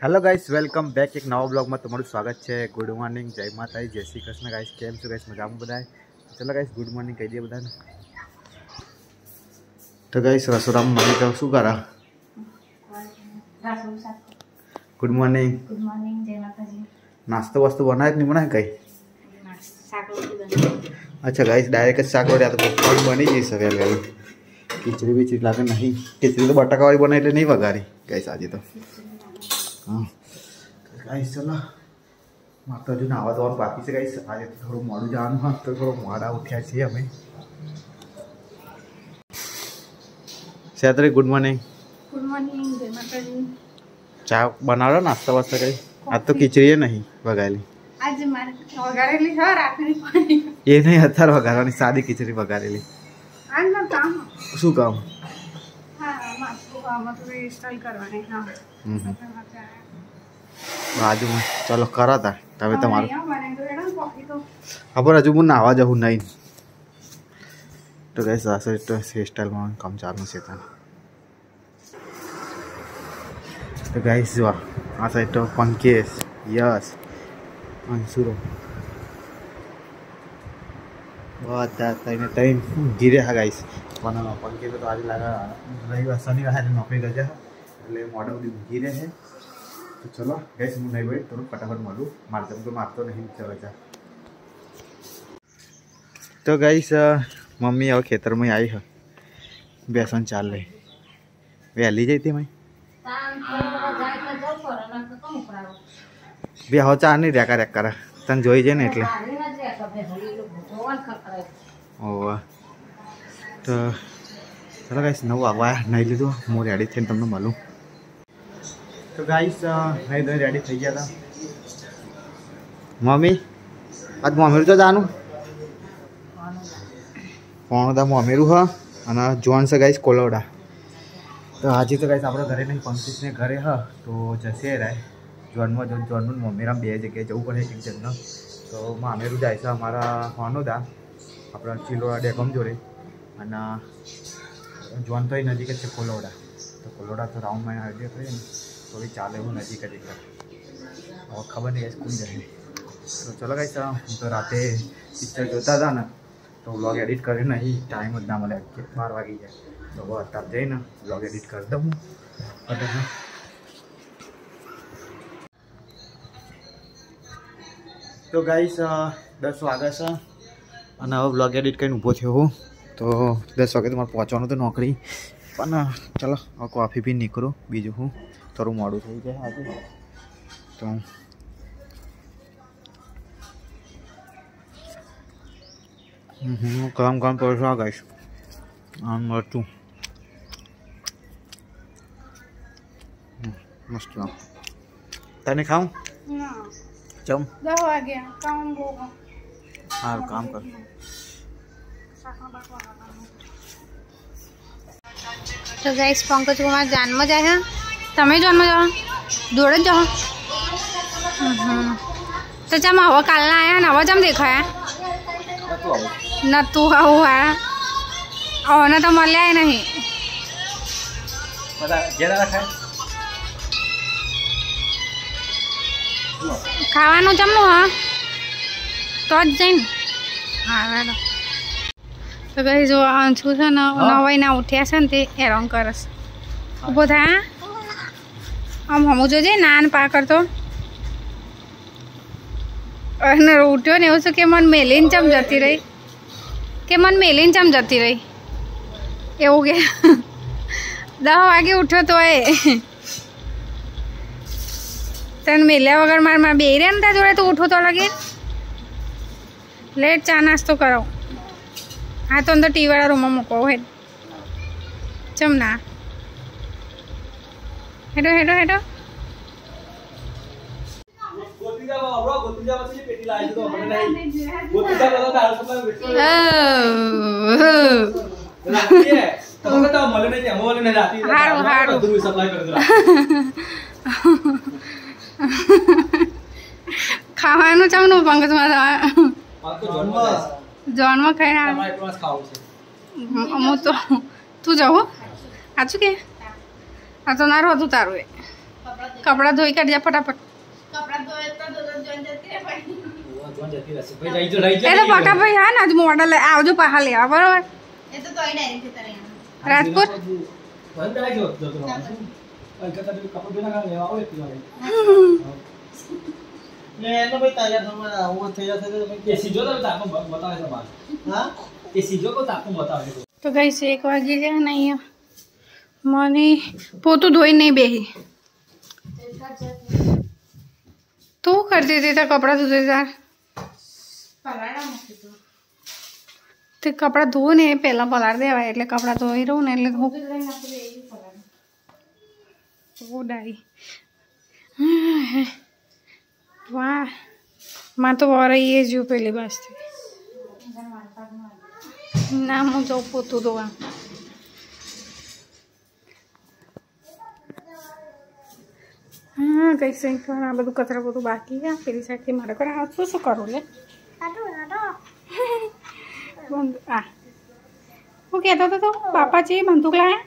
Hello guys, welcome back एक नवा blog में तमारू स्वागत है। गुड मॉर्निंग, जय माता, जय श्री कृष्ण गाइस। केम छो गाइस? मजा में बधाए? चलो गाइस, गुड मॉर्निंग कही दिए बधाने। तो गाइस रसोड़ा में मम्मी तो शू करा? Good morning. गुड मॉर्निंग, जय माता जी। नाश्ता वास्ता बनाए कि नहीं बनाए कहीं? अच्छा गाइस, डायरेक्ट शाक रोटी तो पप्पा बनी जी सके। खिचड़ी भी चीज लागे नहीं, खिचड़ी तो बटाका वाली बनाई नहीं वगारी गाइस आज तो। हाँ गाइस चलो माता जो नावा धोवा बाकी से गाइस आज तो थोड़ा मोड़ू जान हाँ तो थोड़ा मोड़ा उठा छे हमें। सेतरी गुड मॉर्निंग। गुड मॉर्निंग, जय माता जी। चा बना लो नाश्ता वास्ता कहीं? आज तो खिचड़ी नहीं वगाली, आज मारे वगारेली है रातनी पानी। ये नहीं अथर वगारવાની सादी खिचड़ी वगारेली। आज ना काम શું કામ? हां मास्को काम तो स्टाइल करवाने हां। बाजू में चलो करा था तबे તમારું यहां बने तो एडन कॉफी तो खबर हजू હું નાવા જવું નહીં तो गाइस आसे तो हेयर स्टाइल में काम चालू છે તા। तो गाइस જો આ સાઈડ તો પંકેશ યસ અંશુરો બધા તઈને તઈને ધીરે હા ગાइस પણ પંકેશ તો આજે લાગા રવિવાર શનિવાર નોકરી ગજા એટલે મોડો ધીરે है। तो चलो गैस मुझे नहीं भाई थोड़ा फटाफट मारू मारते तो मारते नहीं चलो जा। तो गैस मम्मी और खेतर में आई है बेसन चाल रही वैली जाती मैं ब्याह चा नहीं रेका रेक करा तन जोई जाए एटले ओ तो चलो गैस 9 वागवा नहीं लीधु हूँ रेडी थी तमने मलूँ। तो गाइस नहीं तो रेडी थी गया था मम्मी आज मम्मी तो जानू कौन था मम्मी हाँ અને જોન છે ગાઈસ કોલોડા। તો આજે તો ગાઈસ આપણે ઘરે નહીં પંકિશને ઘરે હ તો જશે રાય જોનમાં જોનનું મમ્મીરામ બે જગ્યાએ જવું પડે એક જણનો તો મામેરું જાય છે અમારા હોનોદા આપણા ચિલોડા ડેકમ જોડે અને જોન તો નજીક જ છે કોલોડા તો કોલોડા તો રાઉન્ડ માં આઈડિયા કરીએ ને तो भी चाले वो नजीक है और खबर नहीं है कौन जाए। तो चलो गाइस तो राते पिक्चर जोता था ना तो व्लॉग एडिट करे नहीं टाइम ना मिले 12 वागी जाए तो वो तब जाए ना व्लॉग एडिट कर दूँ। तो गाइस 10 वागे से અને હવે વ્લોગ એડિટ કરીને ઊભો થયો હું તો 10 વાગે તો મારે પહોંચવાનું તો નોકરી પણ ચલો હવે કોફી પી નીકળું બીજું હું थोड़ा मोड़ू थी जाए आज तो काम काम पर गाइस मरचू मस्त तने खाऊं चम जाओ आ गया काम होगा हाँ काम कर। तो गाइस पंकज कुमार जान में जाए हैं तमें जोन में जाओ दौड़ जाओ तो चम हवा कालना आया ना हवा जम देखा है न तू हुआ है और न तो मल आए नहीं खावा जमनु हाँ तो ज जाए हाँ तो कहीं जो अंशु है नवाई ना उठ्या से हेरान करस उभो था आम हम जो नान पा कर तो उठ्यो ने એવું કે મન મેલીન ચમ જતી રહી કે મન મેલીન ચમ જતી રહી એવું કે 10 વાગે ઉઠ્યો તો એ તન મેલ્યા વગર માર બેહી રહ્યા ને ત્યાં જોડે તો ઉઠો તો લગે લેટ ચા નાસ્તો કરો હા તો અંદર ટીવી વાળા રૂમમાં મૂકો હે ચમ ના हेडो हेडो हेडो खावानु चमनु पंकज में जॉन में खाई तू जाओ आजू के आ तो ना रो तू तारू कपड़ा धोई कर जा फटाफट कपड़ा धोए तो दो जन जती रे भाई वो जोन जती रहશે ભાઈ રહી જો ए तो फटाफट हाँ ना आज मॉडल आवजो पाहा लेवा बरोबर ये तो तोय डायरेक्ट जता रे राजकोट બંધ રાખજો તો તો કતા કપડા ધોના કા લેવા આવો એટલી વાળી ને એનો ભાઈ તૈયાર થવા આવો થઈ જશે તો ભાઈ એ સીજો તો તાકો બતાવે છે બાર હા એ સીજો કો તાકો બતાવે છે तो गाइस 1 वागे गया नहीं मने पोतू धोई नहीं बेही तू कर देते था कपड़ा धोते यार પલાડા મૂકી તો તે કપડા ધો ને પહેલા પલાળ દેવાય એટલે કપડા ધોઈ રહું ને એટલે હું લઈને આપણે એ પલાડા ઉડાઈ વાહ માં તો વરાઈ એ જો પેલી બાજથી ના હું જાઉં પોતું ધોવા हाँ कई सही आ બધું કચરા બધું બાકી છે પેલી સાઈડથી મારે કરે આ શું કરું લે બંધ આ હું કહેતો હતો તો બાપા છે બંદૂક લાયા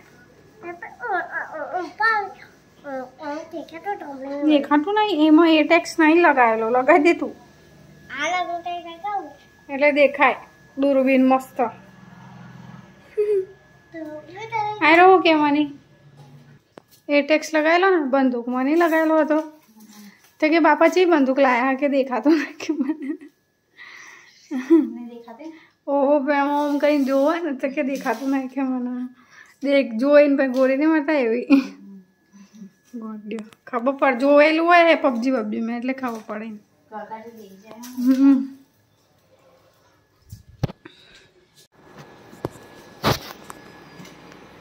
દેખાતું નહીં એમાં એ ટેક્સ નહીં લગાવેલો લગાવી દે તું એટલે દેખાય દૂરબીન મસ્ત આ રહો કે મને ए टेक्स लगाएलो ना बंदूक में नहीं लगाएलो तो के बापा जी बंदूक लाया के देखा तो ना कि नहीं दिखाते ओहो हम कहीं जो है ना तो के देखा तो नहीं के मना देख जो इन पे गोरी नहीं मरता है खबर पड़ जो है पबजी वबजी में એટલે ખબર પડે કાકા દેખ જાય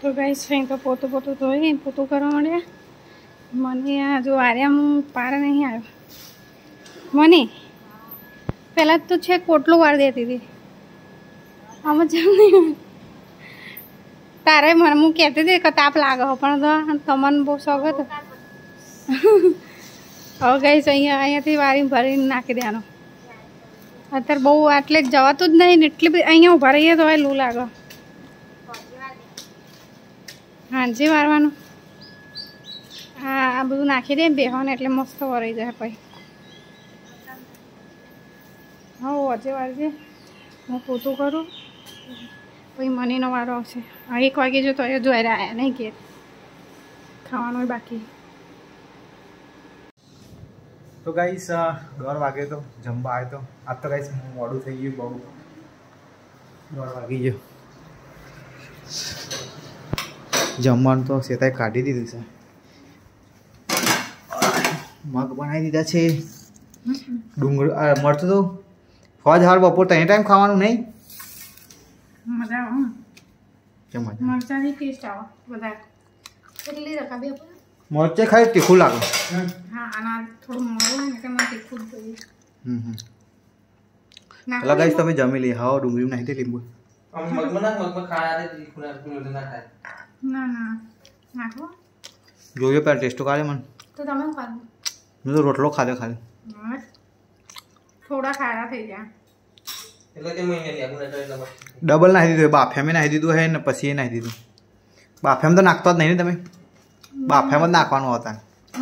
तो गाइस फ्रेंड का पोतो पोतो धोई पोतो करवा मांड्या मने आ जो आर्या पार नहीं आयो मने पहला तो छे कोटलो वार देती थी आम जम नहीं तारे मन मु कहते थे कि ताप लागे हो पण तो तमन बो स्वागत और गाइस अहींयाथी वारी भरी नाखी देवानो अत्यारे बहु आटले जवातुं ज नहीं एटली बधी अहींया उभा रहीए तो लू लागे हाँ जी वारवानुं आ बधुं नाखी दे बेहोने एटले मस्त वराई जाए पई हाँ अजे वारजे हूँ पोतुं करूँ पई मनीनो वारो आवशे 1 वागे जो तो जोई आया नहीं के खावानुं बाकी तो गाइस 1:30 वागे तो जमवा आए तो आज तो गाइस मोडू थई गयुं बहु 1:30 वागी गयो जमवानुं तो सेताय काढी दीधुं छे मग बनावी दीधा छे डूंगर मरचुं तो फौज हार बपोर त्रण टाइम खावानुं नहीं मजा આવે કેમ મજા મરચાની ટેસ્ટ આવે બધા કેટલી રકાબી આપણે मरचे खाई तीखू लागे हाँ आना थोड़ा मोड़ो है कि मैं तीखू જોઈએ चलो गाइस તમે જમી લી હાઓ ડુંગળી નાખી દે લીંબુ મગમાં ખાયા રે ખુના ના ખાય ના ના નાખો જોયો પર ટેસ્ટ કાલે મન તો તમે ખાધું મેં તો રોટલો ખાધો ખાલી થોડા ખારા થઈ ગયા એટલે કે મહિને લ્યા ગુના એટલે ડબલ નાખી દીધું બાફેમે નાખી દીધું હે ને પછી એ નાખી દીધું બાફેમ તો નાખતો જ નહીં ને તમે બાફેમ જ નાખવાનું હતા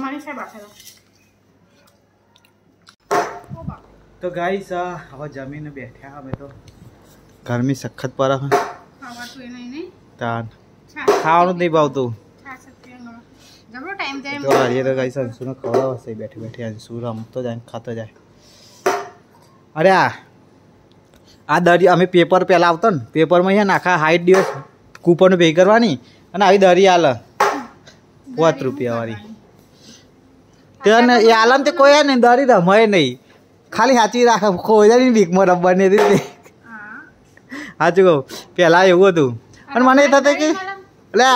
મારી સાહેબ આખેલો तो गाइस હવે જમીને બેઠા અમે તો ગરમી સખત પડે છે ખાવાતું એ નહીં નહીં તાન ખાવાનું નહીં ભાવતું છાસ પીવાનો જબરો ટાઈમ જાય તો આરીએ તો ગાइस અંશુને ખવડાવશે બેઠી બેઠી અંશુ રમતો જાય ને ખાતો જાય અરે આ દરી અમે પેપર પહેલા આવતો ને પેપરમાં અહીંયા નાખા 60 દિવસ કૂપન પે કરવાની અને આવી દરી આલે 5 રૂપિયા વાળી તેને એ આલમ તે કોઈ ને દરી રમાય નહીં ખાલી સાચી રાખે કોઈ જાની બીકમાં રમવાની હતી તે સાચું કહું પહેલાં એવું હતું અને મને એ થતું કે એટલે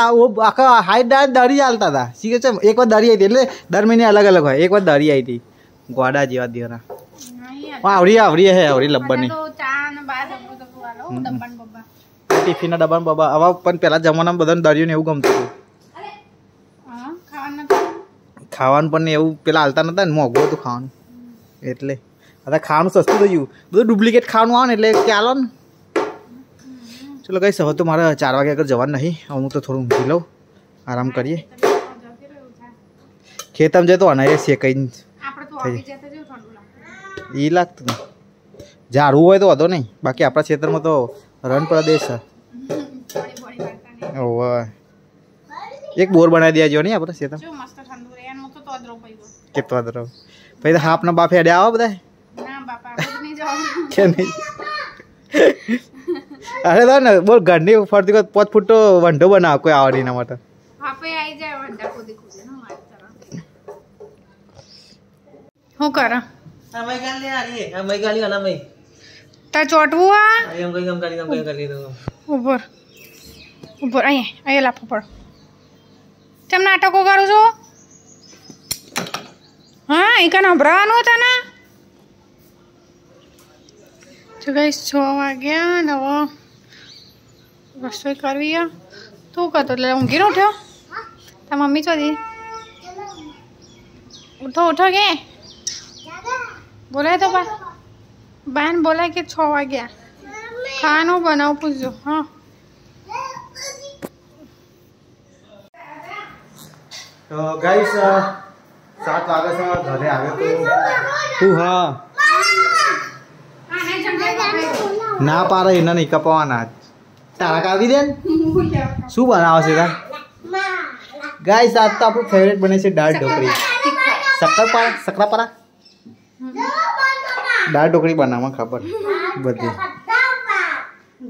આખા હાઈટ દરી હાલતા હતા શીખે છે એક વાર દરી આવી હતી એટલે દર મહિને અલગ અલગ હોય એક વાર દરી આવી હતી ગોડા જેવા દેવાના આવડી આવડી હે આવડી લબ્બરની તો ચા ને બાદ તો વાલો ડબ્બાન બબ્બા ટિફિનના ડબ્બામાં બાબા હવે પણ પહેલાં જમાનામાં બધાને દરિયું ને એવું ગમતું હતું હા ખાવાનું ખાવાનું પણ એવું પેલા હાલતા નતા ને મોંઘું હતું ખાવાનું એટલે आता खाવાનું સસ્તું થઈ ગયું બધું ડુપ્લિકેટ ખાવાનું આવે ને એટલે કે આલો ને ચલો ગાઈસ હવે તો મારે 4 વાગે આગળ જવાનું નહીં હું તો થોડું ઊંઘી લઉં આરામ કરીએ ખેતરમાં જતો અનાય શેકાઈ આપણે તો આવી જતા જો ઠંડુ લાગે એ લાગતું ને ઝાડવું હોય તો વાંધો નહીં બાકી આપણા ક્ષેત્રમાં તો રણ પ્રદેશ છે થોડી બોડી વાળતા નહીં ઓવે એક બોર બનાવી દેજો નહીં આપણે ક્ષેત્ર જો મસ્ત ઠંડુ રહે એનો તો અદરો પીવો કેટલો અદરો પછી તો હાફના બાફે અડે આવો બધા ના બાપા રોજ નહીં જવાનું કે નહીં અરે તો ને બોલ ઘરની ફરતી વખત 5 ફૂટ તો વંઢો બનાવ કોઈ આવડે એના માટે આપે આવી જાય વંડા ખોદી ખોદી નો વાત કરો હું કરો અમે ગાલી આરી અમે ગાલી આના મે તાર ચોટવું આ એમ કરી દો ઉપર ઉપર અહીંયા લાફો પડો કેમ નાટકો કરું છું હા એ કાન સંભળાવાનું હતા ને તો ગાઈસ 6 વાગ્યા ને હવે રસોઈ કરવી તું કરતો એટલે ઊંઘી નો ઉઠ્યો તાર મમ્મી ચોધી ઉઠો ઉઠો કે બોલાય તો બાન બોલાય કે 6 વાગ્યા ખાવાનું બનાવું પૂછજો હા તો ગાઈસ 7 વાગે છે ઘરે આવે તો તું હા ના પારે એને નહીં કપાવાના તારા કાવી દે શું બનાવે છે તાર ગાઈસ આજ તો આપણું ફેવરેટ બને છે દાળ ઢોકળી શકરાપારા દાળ ઢોકળી બનાવવા ખબર બધી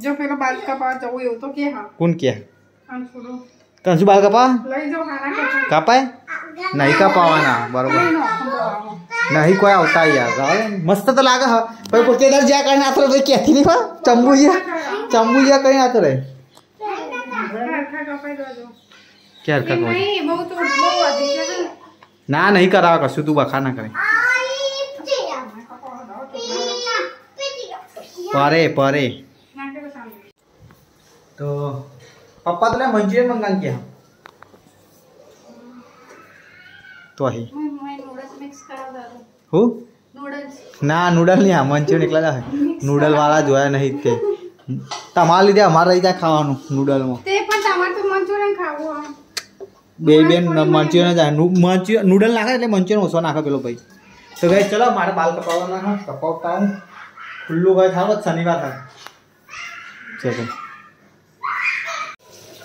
જો પેલો બાલ કપાવા જવું એવું તો કે હા કોણ કે અનસુડો કંસુ બાલ કપા લઈ જાઓ ખાના કપાય નહીં કપાવાના બરોબર નહીં કોઈ આવતા યાર મસ્ત તો લાગે હા પછી પોતે દર જ્યાં કઈ નાતો ભાઈ ક્યાંથી નહીં હા ચંબુલિયા કઈ નાતો રે ક્યારે કપાય નહીં બહુ તો બહુ વધી છે ના નહીં કરાવે કશું તું બખા ના કરે પરે તો પપ્પા તો મંચુરિયન મંગાન કે તો અહીં નૂડલ્સ મિક્સ કરાવ દો હું નૂડલ્સ ના નૂડલ નહીં આ મંચુરિયન એકલા જ નૂડલ વાળા જોયા નહીં તે તમારા લીધે અમારે રહી જાય ખાવાનું નૂડલમાં તે પણ તમારે તો મંચુરિયન ખાવું બે મંચુરિયન જ મંચુરિયન નૂડલ નાખે એટલે મંચુરિયન ઓછો નાખે પેલો ભાઈ તો ગઈ ચલો મારે બાલ કપાવવાના કપાવતા હું ખુલ્લું ભાઈ થાવ શનિવાર થાય ચલો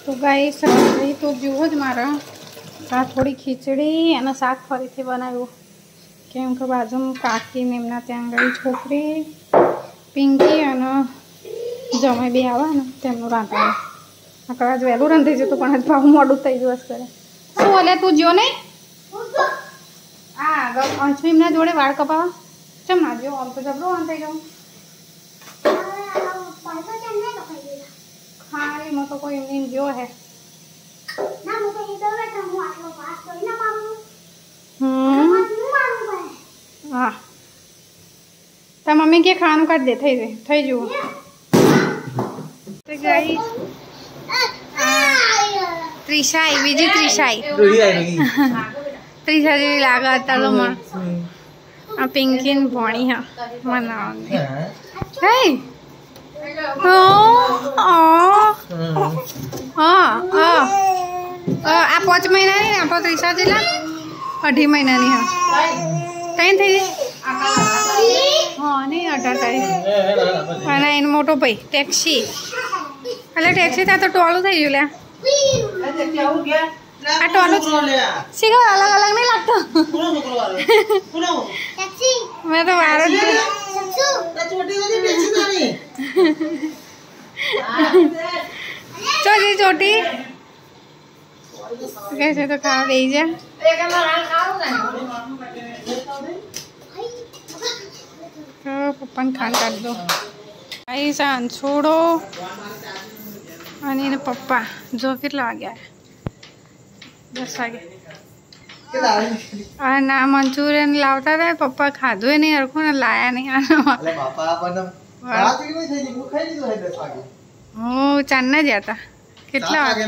તો ગાઈસ સબ્જી તો જુઓ જ મારા આ થોડી ખીચડી અને શાક ફરીથી બનાવ્યું કેમ કે બાજુમાં કાકીને એમના ત્યાં ગઈ છોકરી પિંકી અને જમાઈ બે આવે ને તેમનું રાંધવાનું આખા આજ વહેલું રાંધી જતું પણ આજ ભાવ મોડું થઈ ગયું કરે શું બોલે તું જો નહીં હા અંશુ એમના જોડે વાળ કપાવા ચમ ના જો આમ તો જબરો આમ થઈ જાઉં હા એમાં તો કોઈ એમની જો હે હા તાર મમ્મી કે ખાવાનું કાઢી દે થઈ જુઓ ત્રિશાઈ બીજી ત્રિશાઈ ત્રિશા જેવી લાગે અત્યારે તો મને આ પિંકી ને ભણી હા મનાવવાની હે આ 5 મહિનાની ને આપણો ત્રિશા જેટલા 2.5 મહિનાની હા કઈ થઈ હા નહીં 18 તારીખ અને એનો મોટો ભાઈ ટેક્સી એટલે ટેક્સી ત્યાં તો ટોલું થઈ ગયું લે આ ટોલું શીખો અલગ અલગ નહીં લાગતો મેં તો વાર જ ચોટી ચોટી કે છે તો ખાવા દઈ જા પપ્પાને ખાન કાઢી દો આઈ સાન છોડો અને એને પપ્પા જો કેટલા વાગ્યા 10 વાગે આ ના મંચુરિયન લાવતા હતા પપ્પા ખાધું નહીં હરખું ને લાયા નહીં હું ચાંદના જ હતા કેટલા વાગે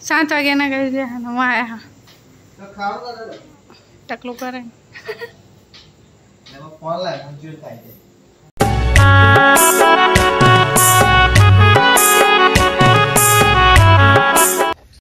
7 વાગ્યાના કરી દે હું આવ્યા ટકલું કરે ફોન લાય મંચુરિયન ખાઈ